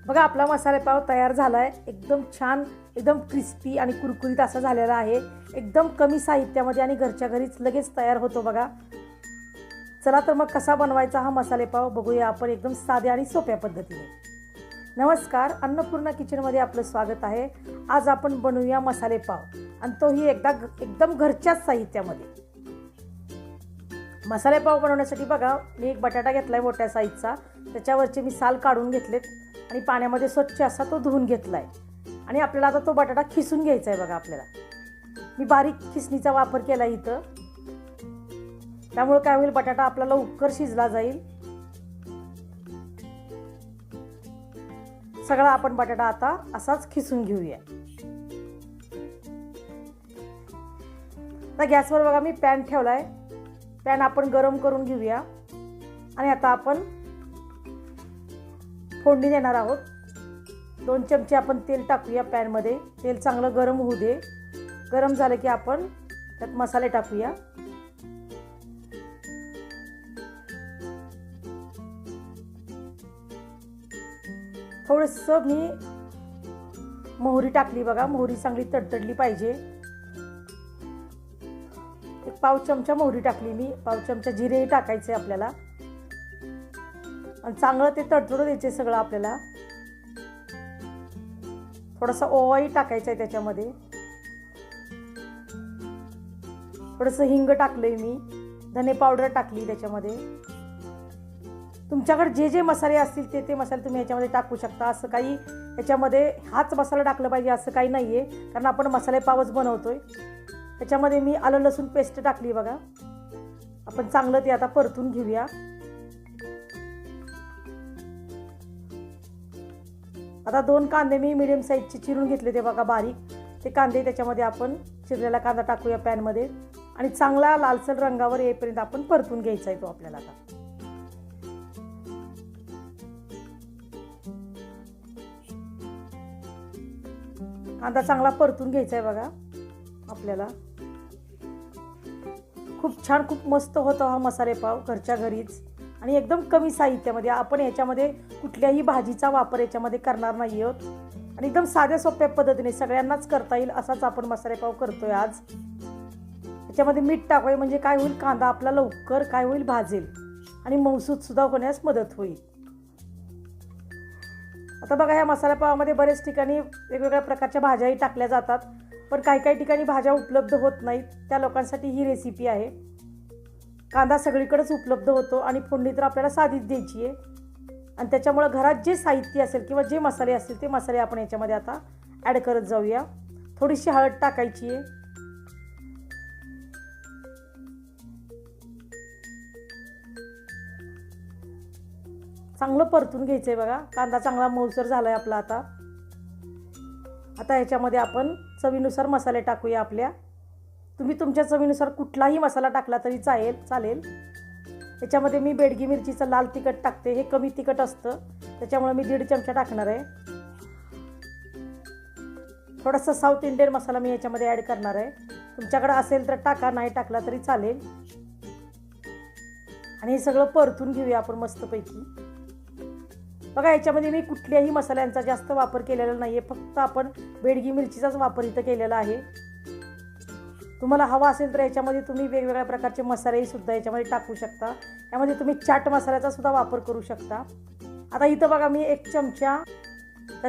बघा आपला मसाले पाव तयार झाला आहे। एकदम छान, एकदम क्रिस्पी आणि कुरकुरीत असा झालेला आहे। एकदम कमी साहित्यामध्ये आणि घरच्या घरीच लगेच तयार होतो बघा। चला तर मग कसा बनवायचा हा मसाले पाव बघूया आपण एकदम साध्या आणि सोप्या पद्धतीने। नमस्कार, अन्नपूर्णा किचनमध्ये आपलं स्वागत आहे। आज आपण बनवूया मसाले पाव आणि तोही एकदम घरच्याच साहित्यामध्ये। मसाले पाव बनवण्यासाठी बघा मी एक बटाटा घेतलाय मोठ्या साईजचा। त्याच्यावरचे मी साल काढून घेतलेत आणि पाण्यामध्ये स्वच्छ असा तो धुवून घेतलाय आणि आपल्याला आता तो बटाटा खिसून घ्यायचा आहे बघा। आपल्याला मी बारीक खिसणीचा वापर केला इथं, त्यामुळे काय होईल बटाटा आपला लवकर शिजला जाईल। सगळा आपण बटाटा आता असाच खिसून घेऊया। आता गॅसवर बघा मी पॅन ठेवलाय। पॅन आपण गरम करून घेऊया आणि आता आपण फोडणी देणार आहोत। 2 चमचे आपण तेल टाकूया पॅन मध्ये। तेल चांगलं गरम होऊ दे। गरम झालं की आपण त्यात मसाले टाकूया। थोडंसं मी मोहरी टाकली बघा। मोहरी चांगली तडतडली पाहिजे। एक पाव चमचा मोहरी टाकली मी। पाव चमचा जिरेही टाकायचे आपल्याला आणि चांगलं ते तडतडू द्यायचे सगळं आपल्याला। थोडासा ओवाही टाकायचा आहे त्याच्यामध्ये। थोडंसं हिंग टाकलंय मी। धने पावडर टाकली त्याच्यामध्ये। तुमच्याकडे जे जे मसाले असतील ते मसाले तुम्ही याच्यामध्ये टाकू शकता। असं काही याच्यामध्ये हाच मसाला टाकला पाहिजे असं काही नाहीये, कारण आपण मसाले पावच बनवतोय। त्याच्यामध्ये मी आलं लसूण पेस्ट टाकली बघा। आपण चांगलं ते आता परतून घेऊया। आता 2 कांदे मी मीडियम साईजचे चिरून घेतले ते बघा बारीक। ते कांदे त्याच्यामध्ये आपण चिरलेला कांदा टाकूया पॅन मध्ये आणि चांगला लालसर रंगावर येईपर्यंत आपण परतून घ्यायचा आहे तो आपल्याला। आता कांदा चांगला परतून घ्यायचा आहे बघा आपल्याला। खूप छान, खूप मस्त होतो हा मसाले पाव घरच्या घरीच आणि एकदम कमी साहित्यामध्ये। आपण याच्यामध्ये कुठल्याही भाजीचा वापर याच्यामध्ये करणार नाही आहोत आणि एकदम साध्या सोप्या पद्धतीने सगळ्यांनाच करता येईल असाच आपण मसाले पाव करतोय आज। याच्यामध्ये मीठ टाकूया म्हणजे काय होईल, कांदा आपला लवकर काय होईल भाजेल आणि मऊसूत सुद्धा होण्यास मदत होईल। आता बघा ह्या मसाला पावामध्ये बरेच ठिकाणी वेगवेगळ्या प्रकारच्या भाज्याही टाकल्या जातात, पण काही ठिकाणी भाज्या उपलब्ध होत नाहीत। त्या लोकांसाठी ही रेसिपी आहे। कांदा सगळीकडेच उपलब्ध होतो आणि फोडणी तर आपल्याला साधीच द्यायची आहे आणि त्याच्यामुळे घरात जे साहित्य असेल किंवा जे मसाले असतील ते मसाले आपण याच्यामध्ये आता ॲड करत जाऊया। थोडीशी हळद टाकायची आहे। चांगलं परतून घ्यायचं आहे बघा। कांदा चांगला मऊसर झाला आहे आपला। आता ह्याच्यामध्ये आपण चवीनुसार मसाले टाकूया आपल्या। तुम्ही तुमच्या चवीनुसार कुठलाही मसाला टाकला तरी चालेल। याच्यामध्ये मी बेडगी मिरचीचं लाल तिखट टाकते। हे कमी तिखट असतं त्याच्यामुळे मी 1.5 चमचा टाकणार आहे। थोडासा साऊथ इंडियन मसाला मी याच्यामध्ये ॲड करणार आहे। तुमच्याकडे असेल तर टाका, नाही टाकला तरी चालेल। आणि हे सगळं परतून घेऊया आपण मस्तपैकी। बघा याच्यामध्ये मी कुठल्याही मसाल्यांचा जास्त वापर केलेला नाहीये, फक्त आपण बेडगी मिरचीचाच वापर इथं केलेला आहे। तुम्हाला हवा असेल तर याच्यामध्ये तुम्ही वेगवेगळ्या प्रकारचे मसालेही सुद्धा याच्यामध्ये टाकू शकता। यामध्ये तुम्ही चाट मसाल्याचा सुद्धा वापर करू शकता। आता इथं बघा मी 1 चमचा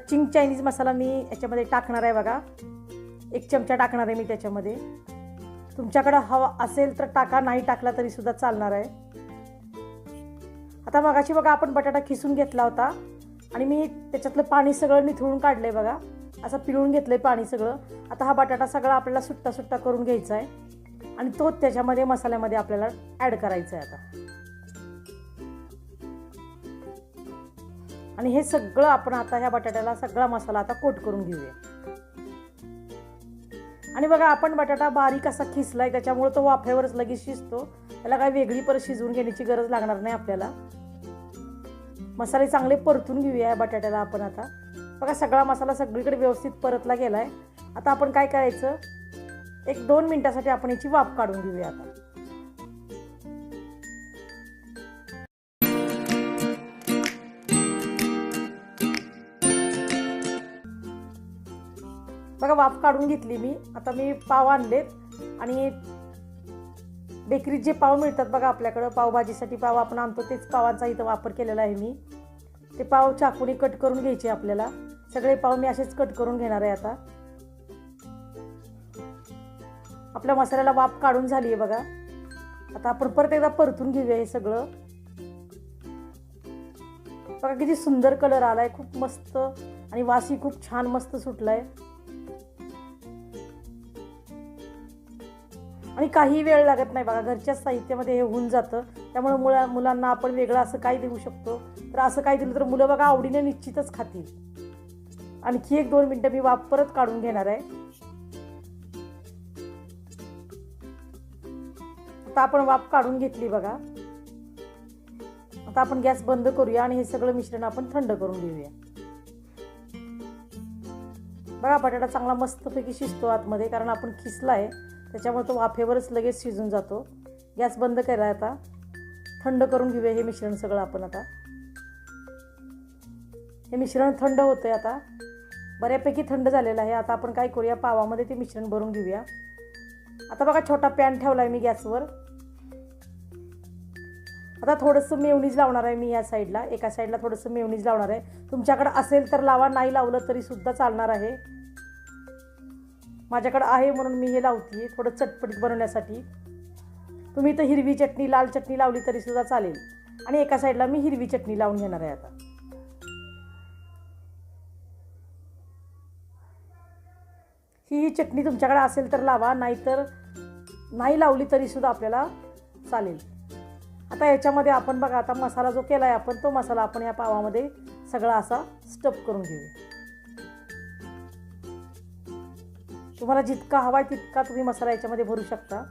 चिंग चायनीज मसाला मी याच्यामध्ये टाकणार आहे बघा। 1 चमचा टाकणार आहे मी त्याच्यामध्ये। तुमच्याकडे हवा असेल तर टाका, नाही टाकला तरी सुद्धा चालणार आहे। आता मगाशी बघा आपण बटाटा खिसून घेतला होता आणि मी त्याच्यातलं पाणी सगळं निथळून काढलंय बघा। असं पिळून घेतलंय पाणी सगळं। आता हा बटाटा सगळा आपल्याला सुट्टा करून घ्यायचा आहे आणि तो त्याच्यामध्ये मसाल्यामध्ये आपल्याला ॲड करायचा आहे आता। आणि हे सगळं आपण आता ह्या बटाट्याला सगळा मसाला आता कोट करून घेऊया। आणि बघा आपण बटाटा बारीक असा खिसलाय त्याच्यामुळे तो वाफेवरच लगेच शिजतो। त्याला काही वेगळी परत शिजवून घेण्याची गरज लागणार नाही आपल्याला। मसाले चांगले परतून घेऊया या बटाट्याला आपण आता। बघा सगळा मसाला सगळीकडे व्यवस्थित परतला गेलाय। आता आपण काय करायचं, 1-2 मिनिटासाठी आपण याची वाफ काढून घेऊया आता। बघा वाफ काढून घेतली मी. आता मी पाव आणलेत आणि बेकरीत जे पाव मिळतात बघा आपल्याकडं, पावभाजीसाठी पाव आपण आणतो तेच पावांचा इथं वापर केलेला आहे मी. ते पाव चाकूने कट करून घ्यायचे आपल्याला. सगळे पाव मी असेच कट करून घेणार आहे. आता आपल्या मसाल्याला वाफ काढून झाली आहे बघा. आता आपण परत एकदा परतून घेऊया हे सगळं. बघा किती सुंदर कलर आलाय, खूप मस्त, आणि वासही खूप छान मस्त सुटलाय. आणि काही वेळ लागत नाही बघा, घरच्याच साहित्यामध्ये हे होऊन जातं. त्यामुळे मुलांना आपण वेगळं असं काही देऊ शकतो. तर असं काही दिलं तर मुलं बघा आवडीने निश्चितच खातील. आणखी 1-2 मिनटं मी वाफ परत काढून घेणार आहे. आता आपण वाफ काढून घेतली बघा. आता आपण गॅस बंद करूया आणि हे सगळं मिश्रण आपण थंड करून घेऊया. बघा बटाटा चांगला मस्तपैकी शिजतो आतमध्ये, कारण आपण खिसला आहे त्याच्यामुळे तो वाफेवरच लगेच शिजून जातो. गॅस बंद केला. आता थंड करून घेऊया हे मिश्रण सगळं आपण. आता हे मिश्रण थंड होतंय, आता बऱ्यापैकी थंड झालेलं आहे. आता आपण काय करूया, पावामध्ये ते मिश्रण भरून घेऊया. आता बघा छोटा पॅन ठेवला आहे मी गॅसवर. आता थोडंसं मेयोनीज लावणार आहे मी या साईडला. एका साईडला थोडंसं मेयोनीज लावणार आहे. तुमच्याकडे असेल तर लावा, नाही लावलं तरी सुद्धा चालणार आहे. माझ्याकडे आहे म्हणून मी हे लावते थोडं चटपटीत बनवण्यासाठी. तुम्ही इथं हिरवी चटणी, लाल चटणी लावली तरी सुद्धा चालेल. आणि एका साईडला मी हिरवी चटणी लावून घेणार आहे. आता ही चटणी तुमच्याकडे असेल तर लावा, नाहीतर नाही लावली तरी सुद्धा आपल्याला चालेल. आता याच्यामध्ये आपण बघा, आता मसाला जो केला आहे आपण, तो मसाला आपण या पावामध्ये सगळा असा स्टफ करून घेऊया. तुम्हाला जितका हवा आहे तितका तुम्ही मसाला याच्यामध्ये भरू शकता.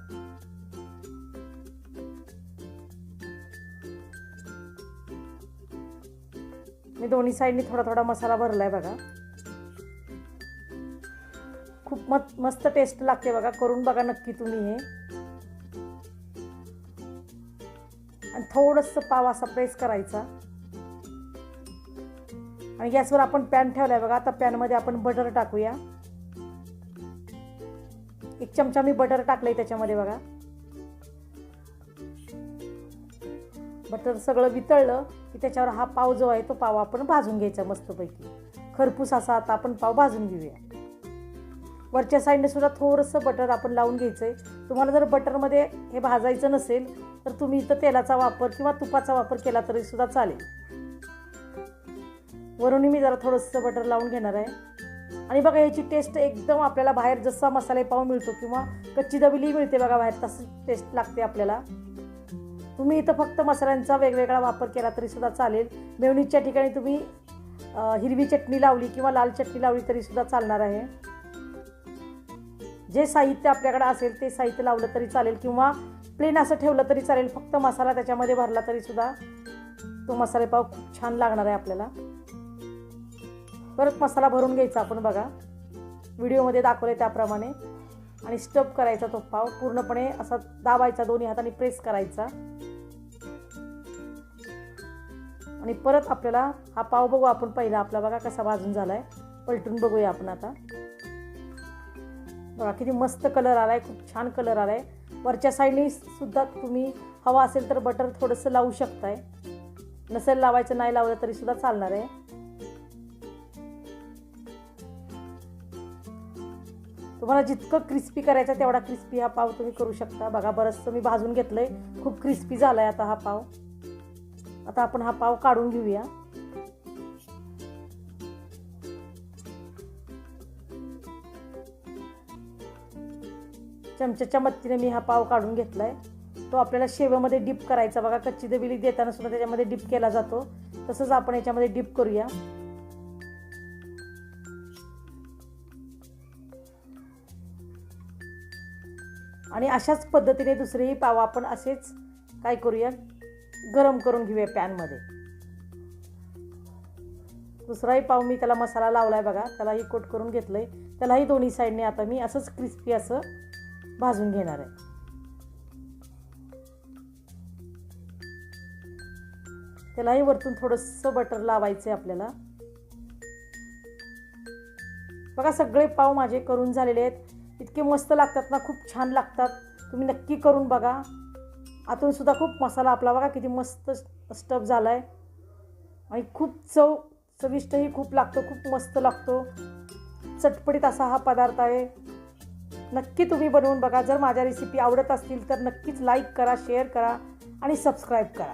मी दोन्ही साईडनी थोडा थोडा मसाला भरलाय बघा. खूप मस्त टेस्ट लागते बघा, करून बघा नक्की तुम्ही हे. आणि थोडंसं पाव असा प्रेस करायचा. आणि गॅसवर आपण पॅन ठेवलाय बघा. आता पॅनमध्ये आपण बटर टाकूया. 1 चमचा मी बटर टाकलंय त्याच्यामध्ये बघा. बटर सगळं वितळलं की त्याच्यावर हा पाव जो आहे तो पाव आपण भाजून घ्यायचा मस्तपैकी. खरपूस असा आता आपण पाव भाजून घेऊया. वरच्या साईडने सुद्धा थोडंसं बटर आपण लावून घ्यायचंय. तुम्हाला जर बटरमध्ये हे भाजायचं नसेल तर तुम्ही इथं तेलाचा वापर किंवा तुपाचा वापर केला तरी सुद्धा चालेल. वरून मी जरा थोडंसं बटर लावून घेणार आहे. आणि बघा याची टेस्ट एकदम आपल्याला बाहेर जसा मसाले पाव मिळतो किंवा कच्ची दबिली मिळते बघा बाहेर, तशी टेस्ट लागते आपल्याला. तुम्ही इथं फक्त मसाल्यांचा वेगवेगळा वापर केला तरी सुद्धा चालेल. मेयोनीजच्या ठिकाणी तुम्ही हिरवी चटणी लावली किंवा लाल चटणी लावली तरी सुद्धा चालणार आहे. जे साहित्य आपल्याकडे असेल ते साहित्य लावलं तरी चालेल किंवा प्लेन असं ठेवलं तरी चालेल. फक्त मसाला त्याच्यामध्ये भरला तरी सुद्धा तो मसाले पाव खूप छान लागणार आहे आपल्याला. परत मसाला भरून घ्यायचा आपण बघा, व्हिडिओमध्ये दाखवले त्याप्रमाणे. आणि स्टफ करायचा तो पाव पूर्णपणे असा दाबायचा, दोन्ही हाताने प्रेस करायचा. आणि परत आपल्याला हा पाव बघू आपण पहिला आपला बघा कसा भाजून झालाय. पलटून बघूया आपण आता. बघा किती मस्त कलर आलाय, खूप छान कलर आलाय. वरच्या साईडने सुद्धा तुम्ही हवा असेल तर बटर थोडंसं लावू शकताय. नसेल लावायचं, नाही लावलं तरी सुद्धा चालणार आहे. तुम्हाला जितकं क्रिस्पी करायचं तेवढा क्रिस्पी हा पाव तुम्ही करू शकता. बघा बरंचसं मी भाजून घेतलंय, खूप क्रिस्पी झालाय आता हा पाव. आता आपण हा पाव काढून घेऊया. चमच्याच्या मदतीने मी हा पाव काढून घेतलाय. तो आपल्याला शेवामध्ये डिप करायचा बघा. कच्ची दबिली देताना सुद्धा त्याच्यामध्ये डिप केला जातो, तसंच आपण याच्यामध्ये डिप करूया. आणि अशाच पद्धतीने दुसरेही पाव आपण असेच काय करूया, गरम करून घेऊया पॅनमध्ये. दुसराही पाव मी त्याला मसाला लावलाय बघा, त्यालाही कोट करून घेतलंय. त्यालाही दोन्ही साईडने आता मी असंच क्रिस्पी असं भाजून घेणार आहे. त्यालाही वरतून थोडंसं बटर लावायचं आहे आपल्याला. बघा सगळे पाव माझे करून झालेले आहेत. इतके मस्त लागतात ना, खूप छान लागतात. तुम्ही नक्की करून बघा. आतून सुद्धा खूप मसाला आपला बघा किती मस्त स्टफ झाला आहे आणि खूप चविष्टही खूप लागतो, खूप मस्त लागतो. चटपटीत असा हा पदार्थ आहे. नक्की तुम्ही बनवून बघा. जर माझ्या रेसिपी आवडत असतील तर नक्कीच लाईक करा, शेअर करा आणि सबस्क्राईब करा.